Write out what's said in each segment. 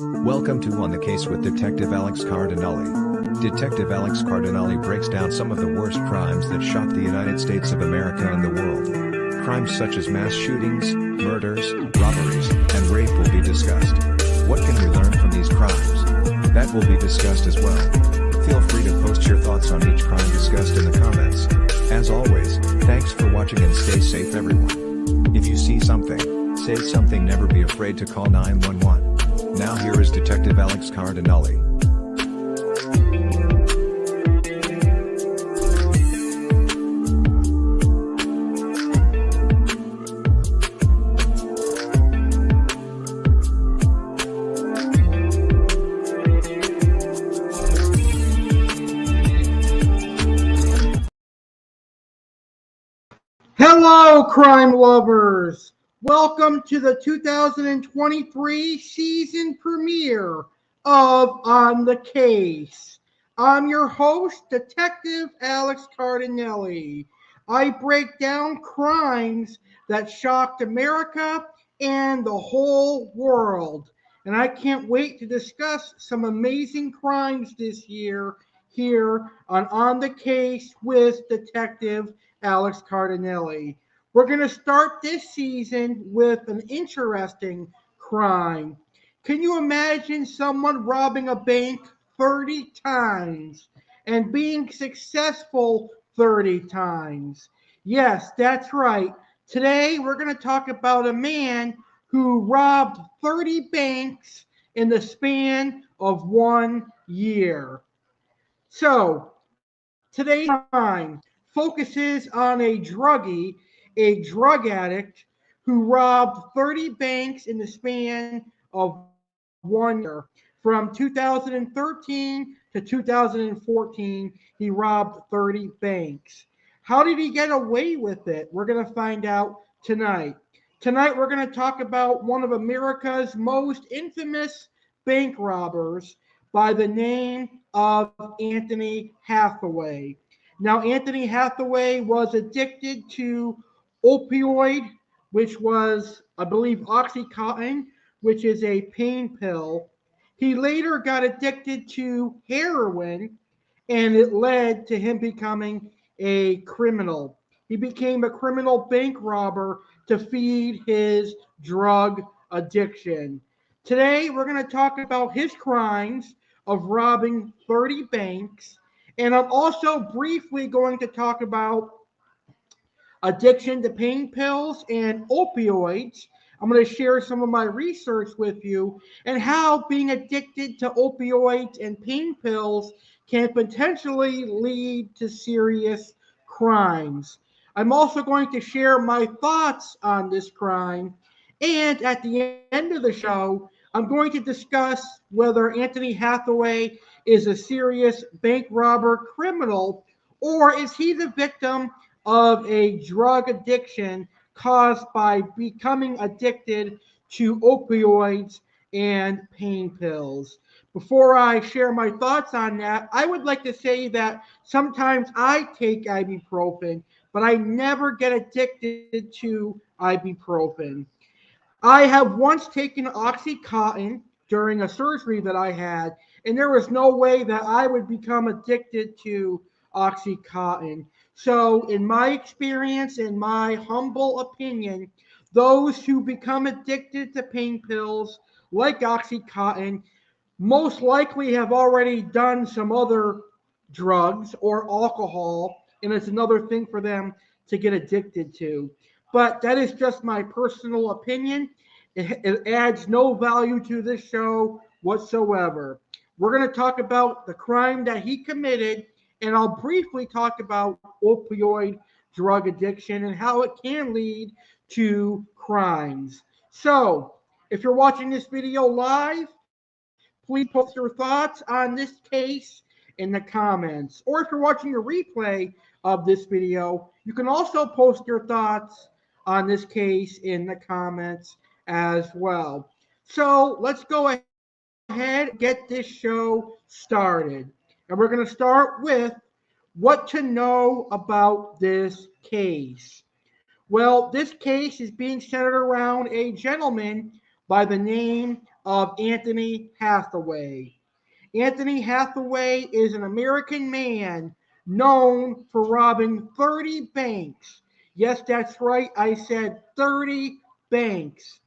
Welcome to On the Case with Detective Alex Cardinale. Detective Alex Cardinale breaks down some of the worst crimes that shock the United States of America and the world. Crimes such as mass shootings, murders, robberies, and rape will be discussed. What can we learn from these crimes? That will be discussed as well. Feel free to post your thoughts on each crime discussed in the comments. As always, thanks for watching and stay safe everyone. If you see something, say something, never be afraid to call 911. Now here is Detective Alex Cardinale. Hello, crime lovers! Welcome to the 2023 season premiere of On the Case. I'm your host, Detective Alex Cardinale. I break down crimes that shocked America and the whole world. And I can't wait to discuss some amazing crimes this year here on the Case with Detective Alex Cardinale. We're going to start this season with an interesting crime. Can you imagine someone robbing a bank 30 times and being successful 30 times? Yes, that's right. Today we're going to talk about a man who robbed 30 banks in the span of 1 year. So, today's crime focuses on a druggie, a drug addict who robbed 30 banks in the span of 1 year. From 2013 to 2014, he robbed 30 banks. How did he get away with it? We're going to find out tonight. Tonight, we're going to talk about one of America's most infamous bank robbers by the name of Anthony Hathaway. Now, Anthony Hathaway was addicted to opioid, which was, I believe, Oxycontin, which is a pain pill. He later got addicted to heroin, and it led to him becoming a criminal. He became a criminal bank robber to feed his drug addiction. Today, we're going to talk about his crimes of robbing 30 banks. And I'm also briefly going to talk about addiction to pain pills and opioids. I'm going to share some of my research with you and how being addicted to opioids and pain pills can potentially lead to serious crimes. I'm also going to share my thoughts on this crime. And at the end of the show, I'm going to discuss whether Anthony Hathaway is a serious bank robber criminal, or is he the victim of a drug addiction caused by becoming addicted to opioids and pain pills. Before I share my thoughts on that, I would like to say that sometimes I take ibuprofen, but I never get addicted to ibuprofen. I have once taken Oxycontin during a surgery that I had, and there was no way that I would become addicted to Oxycontin. So, in my experience, in my humble opinion, those who become addicted to pain pills like Oxycontin most likely have already done some other drugs or alcohol, and it's another thing for them to get addicted to. But that is just my personal opinion. It adds no value to this show whatsoever. We're going to talk about the crime that he committed, and I'll briefly talk about opioid drug addiction and how it can lead to crimes. So, if you're watching this video live, please post your thoughts on this case in the comments. Or if you're watching a replay of this video, you can also post your thoughts on this case in the comments as well. So let's go ahead and get this show started. And we're going to start with what to know about this case. Well, this case is being centered around a gentleman by the name of Anthony Hathaway. Anthony Hathaway is an American man known for robbing 30 banks. Yes, that's right. I said 30 banks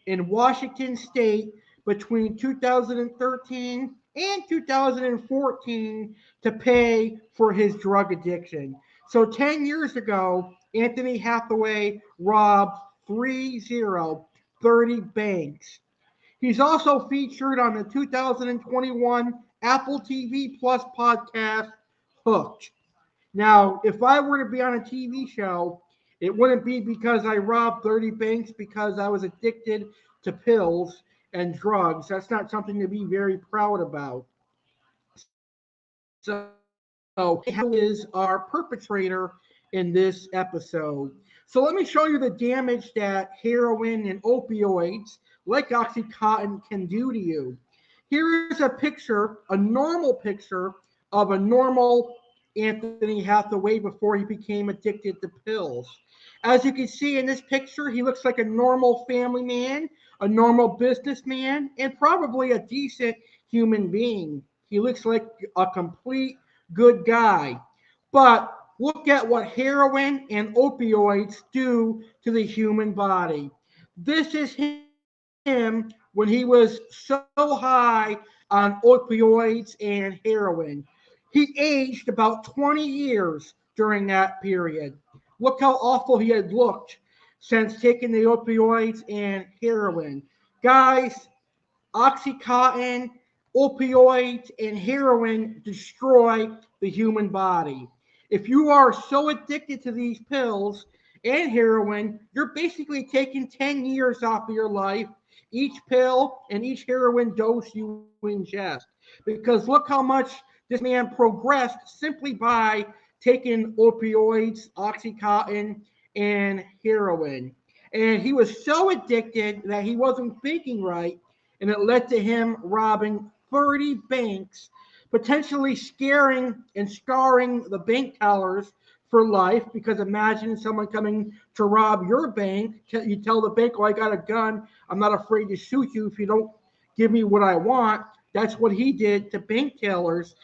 in Washington state between 2013 and 2014 to pay for his drug addiction. So 10 years ago, Anthony Hathaway robbed 30 banks. He's also featured on the 2021 Apple TV Plus podcast, Hooked. Now, if I were to be on a TV show, it wouldn't be because I robbed 30 banks because I was addicted to pills and drugs. That's not something to be very proud about. So, who is our perpetrator in this episode? So, let me show you the damage that heroin and opioids like Oxycontin can do to you. Here is a picture, a normal picture of a normal Anthony Hathaway before he became addicted to pills. As you can see in this picture, he looks like a normal family man, a normal businessman, and probably a decent human being. He looks like a complete good guy. But look at what heroin and opioids do to the human body. This is him when he was so high on opioids and heroin. He aged about 20 years during that period. Look how awful he had looked since taking the opioids and heroin. Guys, Oxycontin, opioids, and heroin destroy the human body. If you are so addicted to these pills and heroin, you're basically taking 10 years off of your life, each pill and each heroin dose you ingest. Because look how much this man progressed simply by taking opioids, Oxycontin, and heroin. And he was so addicted that he wasn't thinking right, and it led to him robbing 30 banks, potentially scaring and scarring the bank tellers for life. Because imagine someone coming to rob your bank, you tell the bank, "Oh, I got a gun. I'm not afraid to shoot you if you don't give me what I want." That's what he did to bank tellers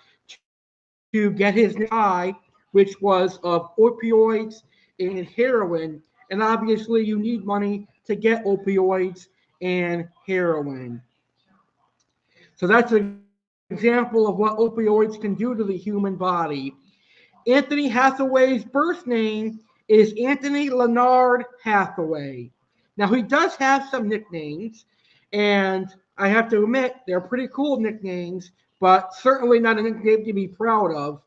to get his high, which was of opioids and heroin. And obviously, you need money to get opioids and heroin. So that's an example of what opioids can do to the human body. Anthony Hathaway's birth name is Anthony Leonard Hathaway. Now, he does have some nicknames, and I have to admit, they're pretty cool nicknames, but certainly not a nickname to be proud of.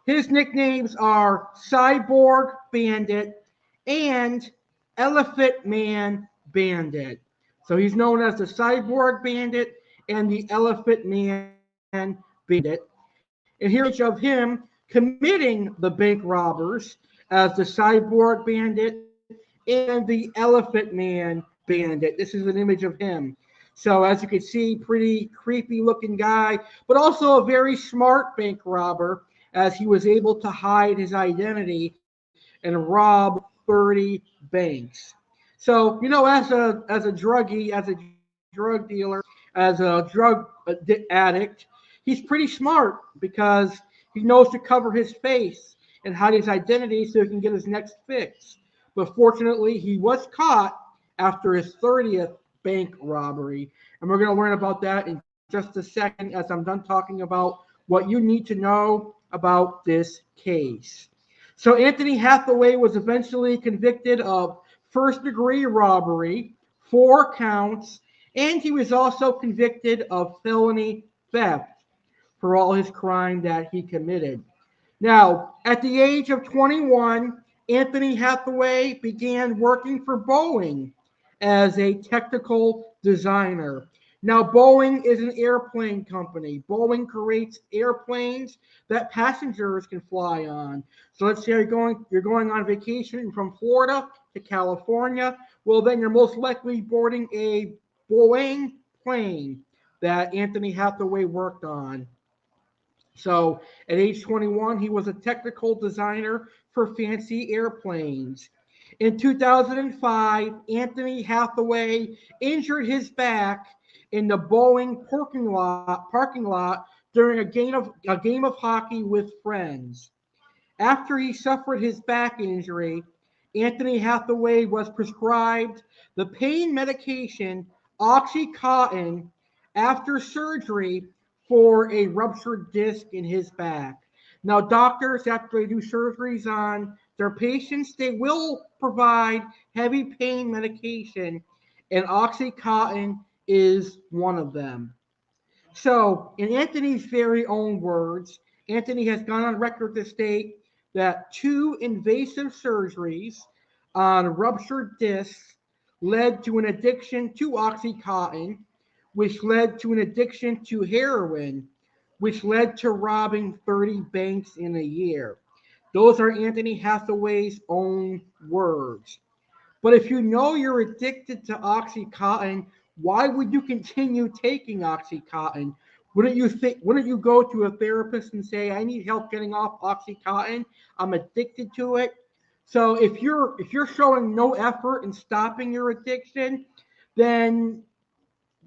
His nicknames are Cyborg Bandit and Elephant Man Bandit. So he's known as the Cyborg Bandit and the Elephant Man Bandit. And here's an image of him committing the bank robbers as the Cyborg Bandit and the Elephant Man Bandit. This is an image of him. So as you can see, pretty creepy looking guy, but also a very smart bank robber, as he was able to hide his identity and rob 30 banks. So, as a druggie, as a drug dealer, as a drug addict, he's pretty smart because he knows to cover his face and hide his identity so he can get his next fix. But fortunately, he was caught after his 30th bank robbery. And we're going to learn about that in just a second as I'm done talking about what you need to know about this case. So Anthony Hathaway was eventually convicted of first-degree robbery, 4 counts, and he was also convicted of felony theft for all his crime that he committed. Now, at the age of 21, Anthony Hathaway began working for Boeing as a technical designer. Now, Boeing is an airplane company. Boeing creates airplanes that passengers can fly on. So let's say you're going on vacation from Florida to California. Well, then you're most likely boarding a Boeing plane that Anthony Hathaway worked on. So at age 21, he was a technical designer for fancy airplanes. In 2005, Anthony Hathaway injured his back in the Boeing parking lot during a game of hockey with friends. After he suffered his back injury, Anthony Hathaway was prescribed the pain medication OxyContin after surgery for a ruptured disc in his back. Now, doctors, after they do surgeries on their patients, they will provide heavy pain medication, and OxyContin is one of them. So, in Anthony's very own words, Anthony has gone on record to state that two invasive surgeries on ruptured discs led to an addiction to OxyContin, which led to an addiction to heroin, which led to robbing 30 banks in a year. Those are Anthony Hathaway's own words. But if you know you're addicted to OxyContin, why would you continue taking OxyContin? Wouldn't you go to a therapist and say, I need help getting off OxyContin? I'm addicted to it. So if you're showing no effort in stopping your addiction, then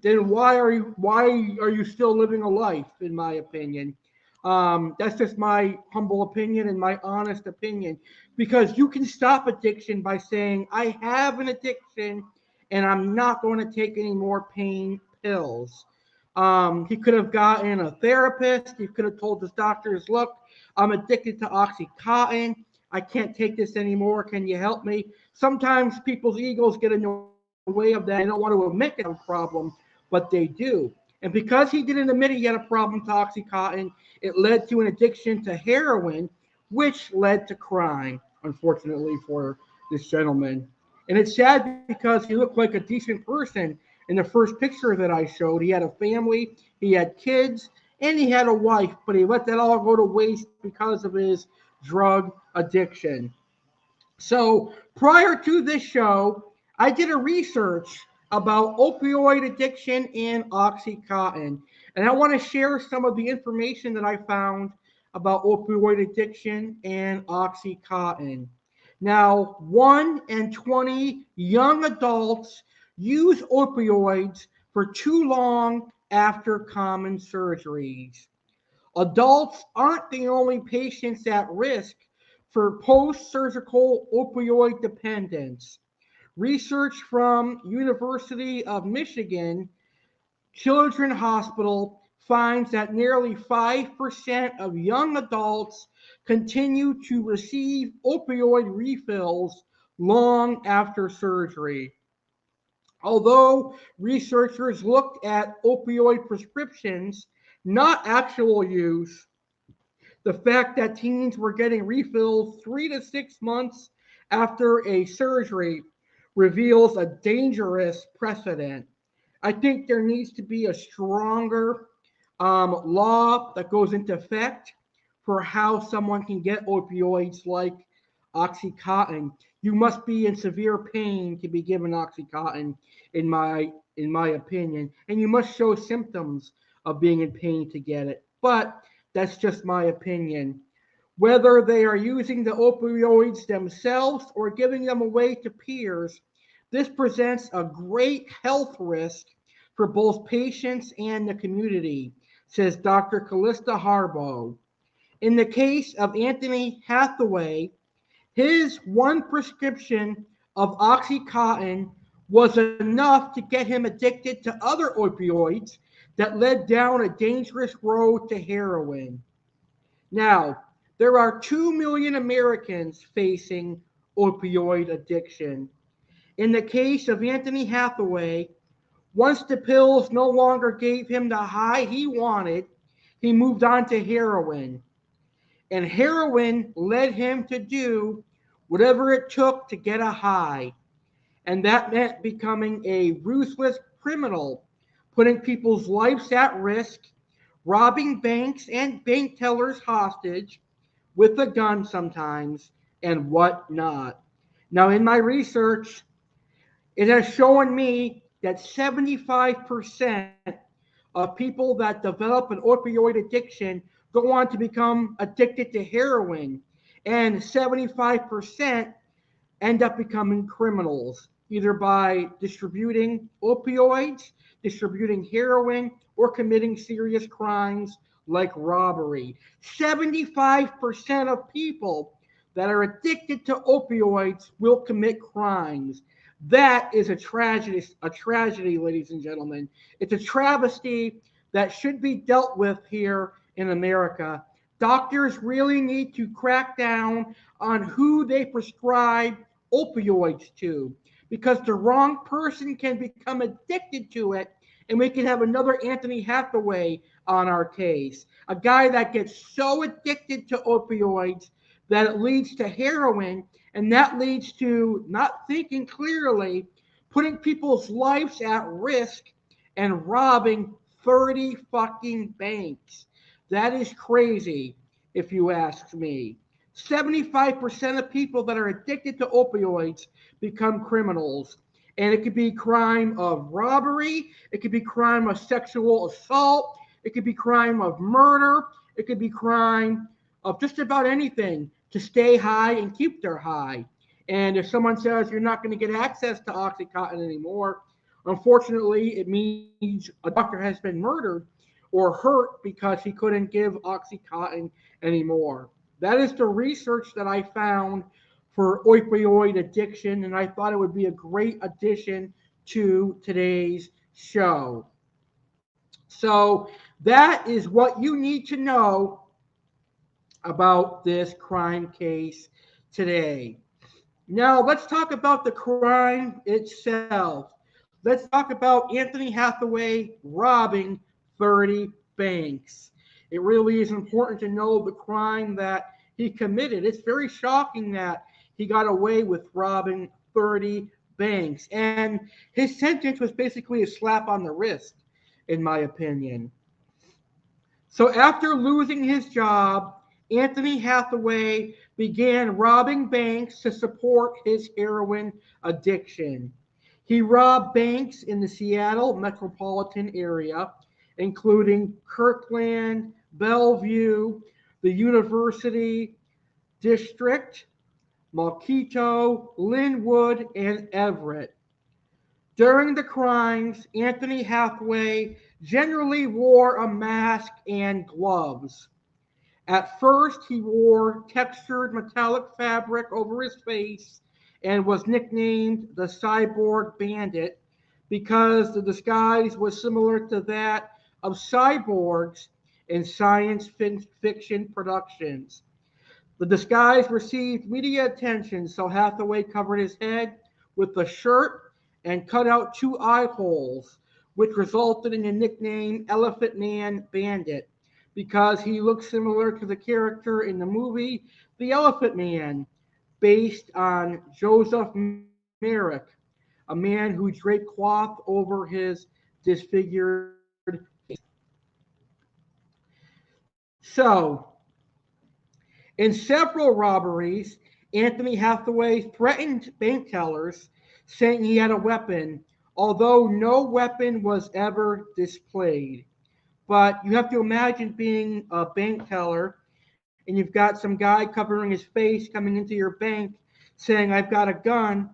why are you still living a life, in my opinion? That's just my humble opinion and my honest opinion, because you can stop addiction by saying, I have an addiction and I'm not going to take any more pain pills. He could have gotten a therapist. He could have told his doctors, look, I'm addicted to OxyContin. I can't take this anymore. Can you help me? Sometimes people's egos get in the way of that. They don't want to admit they have a problem, but they do. And because he didn't admit he had a problem with OxyContin, it led to an addiction to heroin, which led to crime, unfortunately, for this gentleman. And it's sad because he looked like a decent person in the first picture that I showed. He had a family, he had kids, and he had a wife, but he let that all go to waste because of his drug addiction. So prior to this show, I did a research about opioid addiction and OxyContin. And I want to share some of the information that I found about opioid addiction and OxyContin. Now, 1 in 20 young adults use opioids for too long after common surgeries. Adults aren't the only patients at risk for post-surgical opioid dependence. Research from University of Michigan Children's Hospital finds that nearly 5% of young adults continue to receive opioid refills long after surgery. Although researchers looked at opioid prescriptions, not actual use, the fact that teens were getting refills 3 to 6 months after a surgery reveals a dangerous precedent. I think there needs to be a stronger law that goes into effect for how someone can get opioids like OxyContin. You must be in severe pain to be given OxyContin, in my opinion, and you must show symptoms of being in pain to get it. But that's just my opinion. Whether they are using the opioids themselves or giving them away to peers, this presents a great health risk for both patients and the community, says Dr. Callista Harbaugh. In the case of Anthony Hathaway, his one prescription of OxyContin was enough to get him addicted to other opioids that led down a dangerous road to heroin. Now, there are 2 million Americans facing opioid addiction. In the case of Anthony Hathaway, once the pills no longer gave him the high he wanted, he moved on to heroin. And heroin led him to do whatever it took to get a high. And that meant becoming a ruthless criminal, putting people's lives at risk, robbing banks and bank tellers hostage, with a gun sometimes, and whatnot. Now, in my research, it has shown me that 75% of people that develop an opioid addiction go on to become addicted to heroin, and 75% end up becoming criminals. either by distributing opioids, distributing heroin, or committing serious crimes like robbery. 75% of people that are addicted to opioids will commit crimes. That is a tragedy, ladies and gentlemen. It's a travesty that should be dealt with here in America. Doctors really need to crack down on who they prescribe opioids to, because the wrong person can become addicted to it, and we can have another Anthony Hathaway on our case. A guy that gets so addicted to opioids that it leads to heroin, and that leads to not thinking clearly, putting people's lives at risk, and robbing 30 fucking banks. That is crazy, if you ask me. 75% of people that are addicted to opioids become criminals. And it could be crime of robbery, it could be crime of sexual assault, it could be crime of murder, it could be crime of just about anything to stay high and keep their high. And if someone says you're not going to get access to Oxycontin anymore, unfortunately, it means a doctor has been murdered or hurt because he couldn't give Oxycontin anymore. That is the research that I found for opioid addiction, and I thought it would be a great addition to today's show. So, that is what you need to know about this crime case today. Now, let's talk about the crime itself. Let's talk about Anthony Hathaway robbing 30 banks. It really is important to know the crime that he committed. It's very shocking that he got away with robbing 30 banks. And his sentence was basically a slap on the wrist, in my opinion. So after losing his job, Anthony Hathaway began robbing banks to support his heroin addiction. He robbed banks in the Seattle metropolitan area, including Kirkland, Bellevue, the University District, Malkito, Linwood, and Everett. During the crimes, Anthony Hathaway generally wore a mask and gloves. At first, he wore textured metallic fabric over his face and was nicknamed the Cyborg Bandit because the disguise was similar to that of cyborgs in science fiction productions. The disguise received media attention, so Hathaway covered his head with a shirt and cut out two eye holes, which resulted in the nickname Elephant Man Bandit, because he looked similar to the character in the movie The Elephant Man, based on Joseph Merrick, a man who draped cloth over his disfigured face. So, in several robberies, Anthony Hathaway threatened bank tellers, saying he had a weapon, although no weapon was ever displayed. But you have to imagine being a bank teller and you've got some guy covering his face coming into your bank saying, I've got a gun,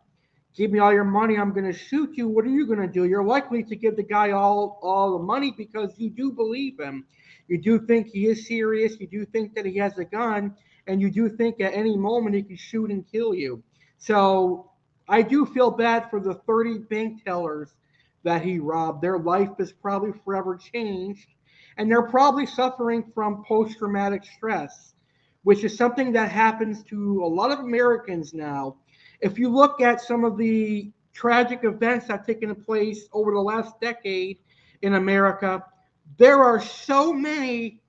give me all your money, I'm going to shoot you. What are you going to do? You're likely to give the guy all the money because you do believe him. You do think he is serious. You do think that he has a gun. And you do think at any moment he can shoot and kill you. So I do feel bad for the 30 bank tellers that he robbed. Their life is probably forever changed. And they're probably suffering from post traumatic stress, which is something that happens to a lot of Americans now. If you look at some of the tragic events that have taken place over the last decade in America, there are so many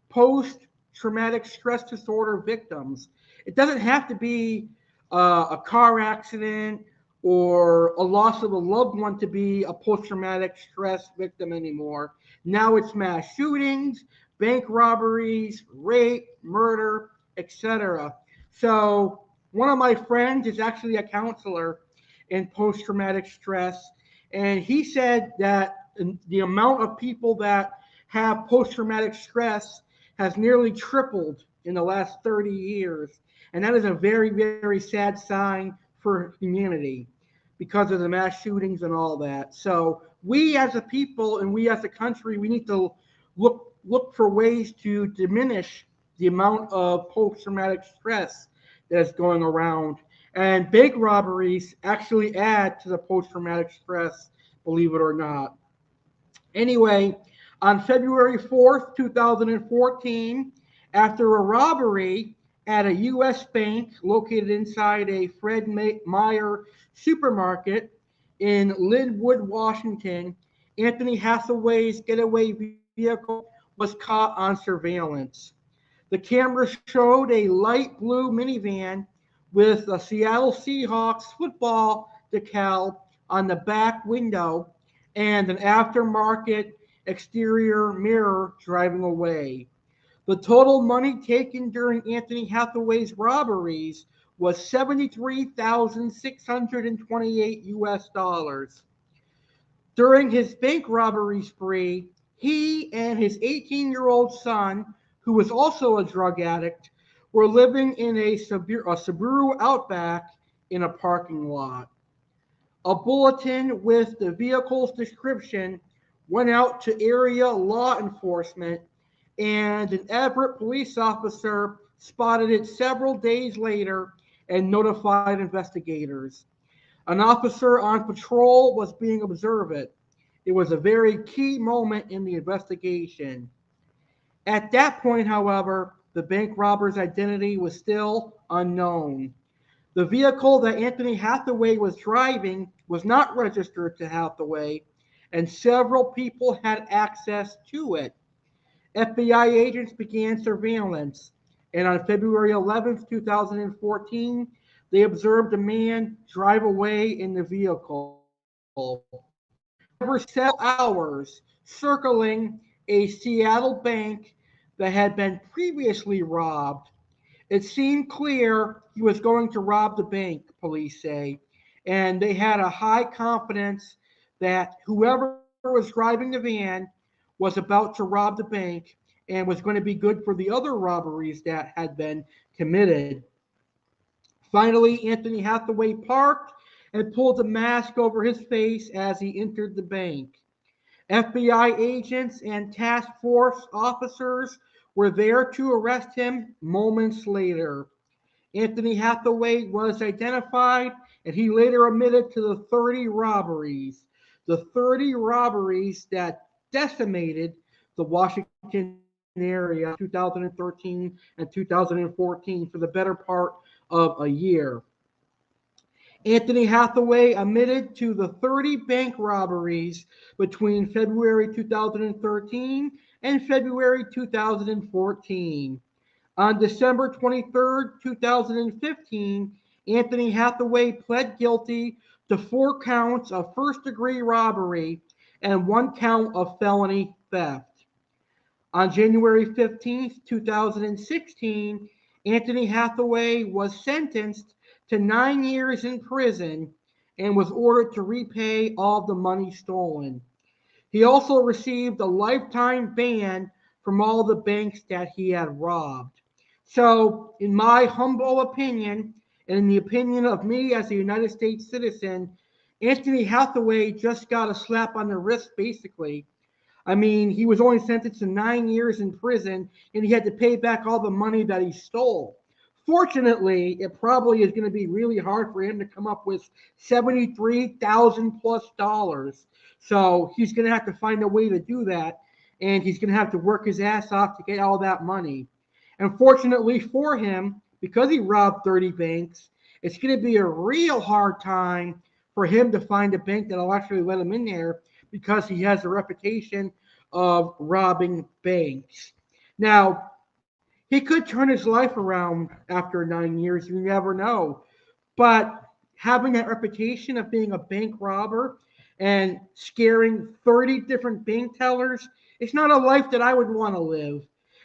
post traumatic stress disorder victims. It doesn't have to be a car accident or a loss of a loved one to be a post traumatic stress victim anymore. Now it's mass shootings, bank robberies, rape, murder, etc. So, one of my friends is actually a counselor in post traumatic stress, and he said that the amount of people that have post traumatic stress has nearly tripled in the last 30 years. And that is a very, very sad sign for humanity. because of the mass shootings and all that. So we as a people and we as a country, we need to look for ways to diminish the amount of post-traumatic stress that's going around. And bank robberies actually add to the post-traumatic stress, believe it or not. Anyway, on February 4th, 2014, after a robbery at a U.S. bank located inside a Fred Meyer supermarket in Linwood, Washington, Anthony Hathaway's getaway vehicle was caught on surveillance. The camera showed a light blue minivan with a Seattle Seahawks football decal on the back window and an aftermarket exterior mirror driving away. The total money taken during Anthony Hathaway's robberies was 73,628 US dollars. During his bank robbery spree, he and his 18-year-old son, who was also a drug addict, were living in a Subaru Outback in a parking lot. A bulletin with the vehicle's description went out to area law enforcement, and an Everett police officer spotted it several days later and notified investigators. An officer on patrol was being observant. It was a very key moment in the investigation. At that point, however, the bank robber's identity was still unknown. The vehicle that Anthony Hathaway was driving was not registered to Hathaway, and several people had access to it. FBI agents began surveillance, and on February 11th, 2014, they observed a man drive away in the vehicle. Over several hours, circling a Seattle bank that had been previously robbed. It seemed clear he was going to rob the bank, police say, and they had a high confidence that whoever was driving the van was about to rob the bank and was going to be good for the other robberies that had been committed. Finally, Anthony Hathaway parked and pulled a mask over his face as he entered the bank. FBI agents and task force officers were there to arrest him moments later. Anthony Hathaway was identified, and he later admitted to the 30 robberies. The 30 robberies that decimated the Washington area 2013 and 2014 for the better part of a year. Anthony Hathaway admitted to the 30 bank robberies between February 2013 and February 2014. On December 23, 2015, Anthony Hathaway pled guilty to 4 counts of first-degree robbery and 1 count of felony theft. On January 15, 2016, Anthony Hathaway was sentenced to 9 years in prison and was ordered to repay all the money stolen. He also received a lifetime ban from all the banks that he had robbed. So, in my humble opinion, and in the opinion of me as a United States citizen, Anthony Hathaway just got a slap on the wrist, basically. I mean, he was only sentenced to 9 years in prison, and he had to pay back all the money that he stole. Fortunately, it probably is going to be really hard for him to come up with $73,000 plus dollars. So he's going to have to find a way to do that, and he's going to have to work his ass off to get all that money. And fortunately for him, because he robbed 30 banks, it's going to be a real hard time for him to find a bank that'll actually let him in there because he has a reputation of robbing banks. Now, he could turn his life around after 9 years. You never know. But having that reputation of being a bank robber and scaring 30 different bank tellers, it's not a life that I would want to live.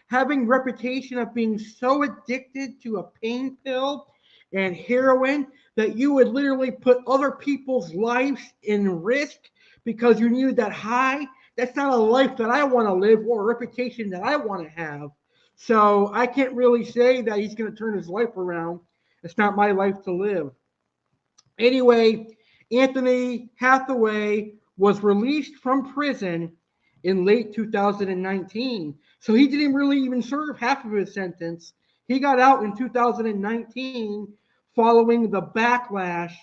Having reputation of being so addicted to a pain pill and heroin that you would literally put other people's lives in risk because you needed that high, that's not a life that I want to live or a reputation that I want to have. So I can't really say that he's going to turn his life around. It's not my life to live. Anyway, Anthony Hathaway was released from prison in late 2019. So he didn't really even serve half of his sentence. He got out in 2019 following the backlash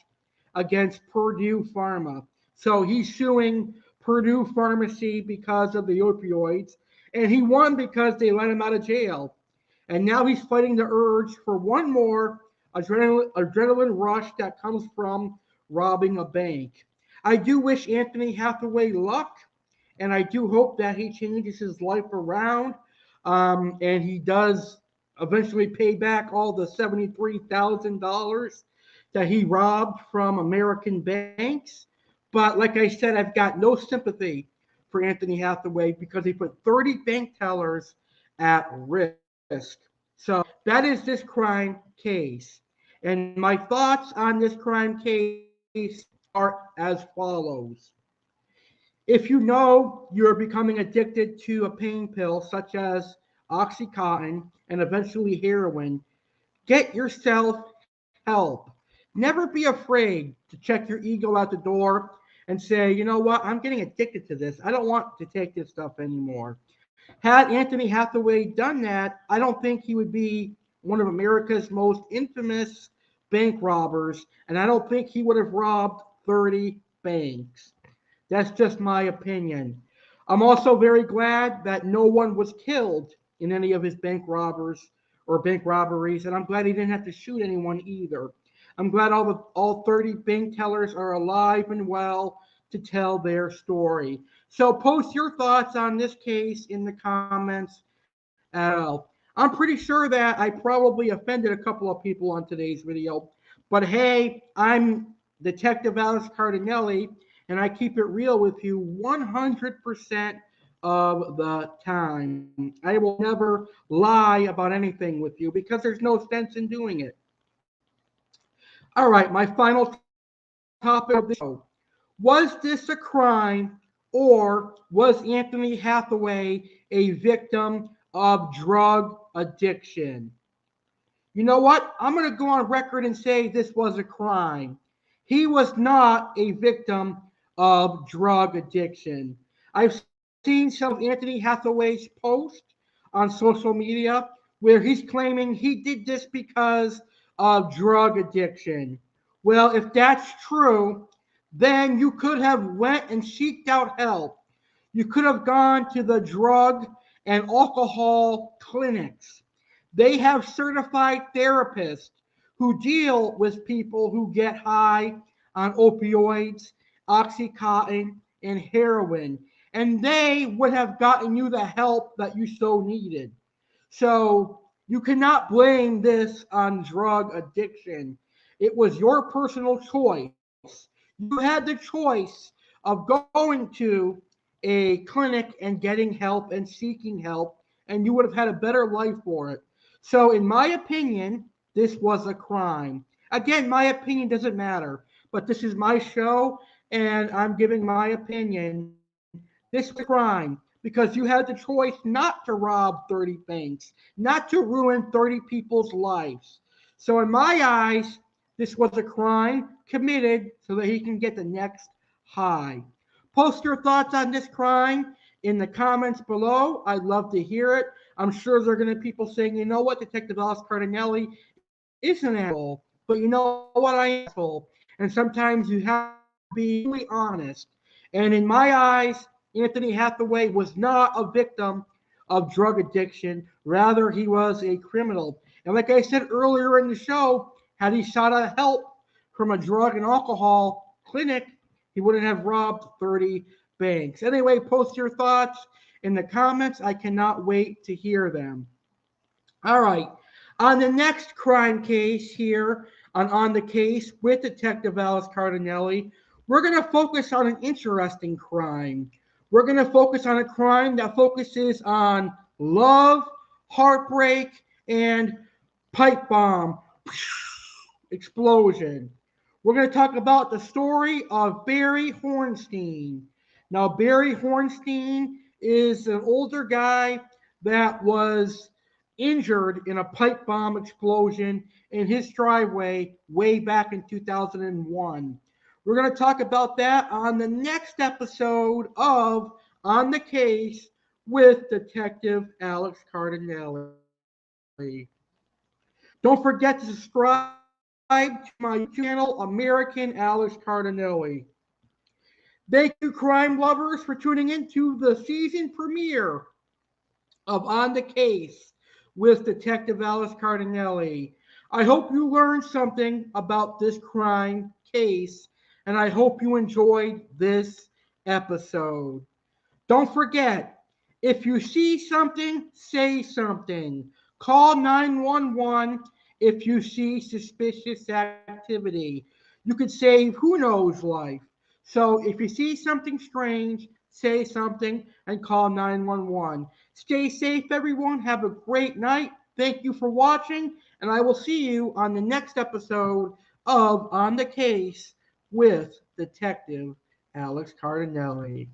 against Purdue Pharma. So he's suing Purdue Pharmacy because of the opioids, and he won because they let him out of jail. And now he's fighting the urge for one more adrenaline rush that comes from robbing a bank. I do wish Anthony Hathaway luck, and I do hope that he changes his life around, and he does eventually pay back all the $73,000 that he robbed from American banks. But like I said, I've got no sympathy for Anthony Hathaway because he put 30 bank tellers at risk. So that is this crime case. And my thoughts on this crime case are as follows. If you know you're becoming addicted to a pain pill such as Oxycontin and eventually heroin, get yourself help. Never be afraid to check your ego out the door and say, you know what, I'm getting addicted to this. I don't want to take this stuff anymore. Had Anthony Hathaway done that, I don't think he would be one of America's most infamous bank robbers, and I don't think he would have robbed 30 banks. That's just my opinion. I'm also very glad that no one was killed in any of his bank robbers or bank robberies, and I'm glad he didn't have to shoot anyone either. I'm glad all 30 bank tellers are alive and well to tell their story. So post your thoughts on this case in the comments as well. I'm pretty sure that I probably offended a couple of people on today's video, but hey, I'm Detective Alex Cardinale, and I keep it real with you 100% of the time. I will never lie about anything with you because there's no sense in doing it. All right, my final topic of the show. Was this a crime, or was Anthony Hathaway a victim of drug addiction? You know what? I'm going to go on record and say this was a crime. He was not a victim of drug addiction. I've seen some of Anthony Hathaway's posts on social media where he's claiming he did this because of drug addiction. Well, if that's true, then you could have went and seeked out help. You could have gone to the drug and alcohol clinics. They have certified therapists who deal with people who get high on opioids, Oxycontin, and heroin, and they would have gotten you the help that you so needed. So you cannot blame this on drug addiction. It was your personal choice. You had the choice of going to a clinic and getting help and seeking help, and you would have had a better life for it. So, in my opinion, this was a crime. Again, my opinion doesn't matter, but this is my show, and I'm giving my opinion. This was a crime because you had the choice not to rob 30 banks, not to ruin 30 people's lives. So, in my eyes, this was a crime committed so that he can get the next high. Post your thoughts on this crime in the comments below. I'd love to hear it. I'm sure there are going to be people saying, you know what, Detective Alex Cardinale is an asshole, but you know what, I am an asshole. And sometimes you have to be really honest. And in my eyes, Anthony Hathaway was not a victim of drug addiction. Rather, he was a criminal. And like I said earlier in the show, had he sought out help from a drug and alcohol clinic, he wouldn't have robbed 30 banks. Anyway, post your thoughts in the comments. I cannot wait to hear them. All right. On the next crime case here on the case with Detective Alex Cardinale, we're going to focus on an interesting crime. We're going to focus on a crime that focuses on love, heartbreak, and pipe bomb explosion. We're going to talk about the story of Barry Hornstein. Now, Barry Hornstein is an older guy that was injured in a pipe bomb explosion in his driveway way back in 2001. We're going to talk about that on the next episode of On the Case with Detective Alex Cardinale. Don't forget to subscribe to my channel, American Alex Cardinale. Thank you, crime lovers, for tuning in to the season premiere of On the Case with Detective Alex Cardinale. I hope you learned something about this crime case, and I hope you enjoyed this episode. Don't forget, if you see something, say something. Call 911 if you see suspicious activity. You could save who knows life. So if you see something strange, say something and call 911. Stay safe, everyone. Have a great night. Thank you for watching, and I will see you on the next episode of On the Case with Detective Alex Cardinale.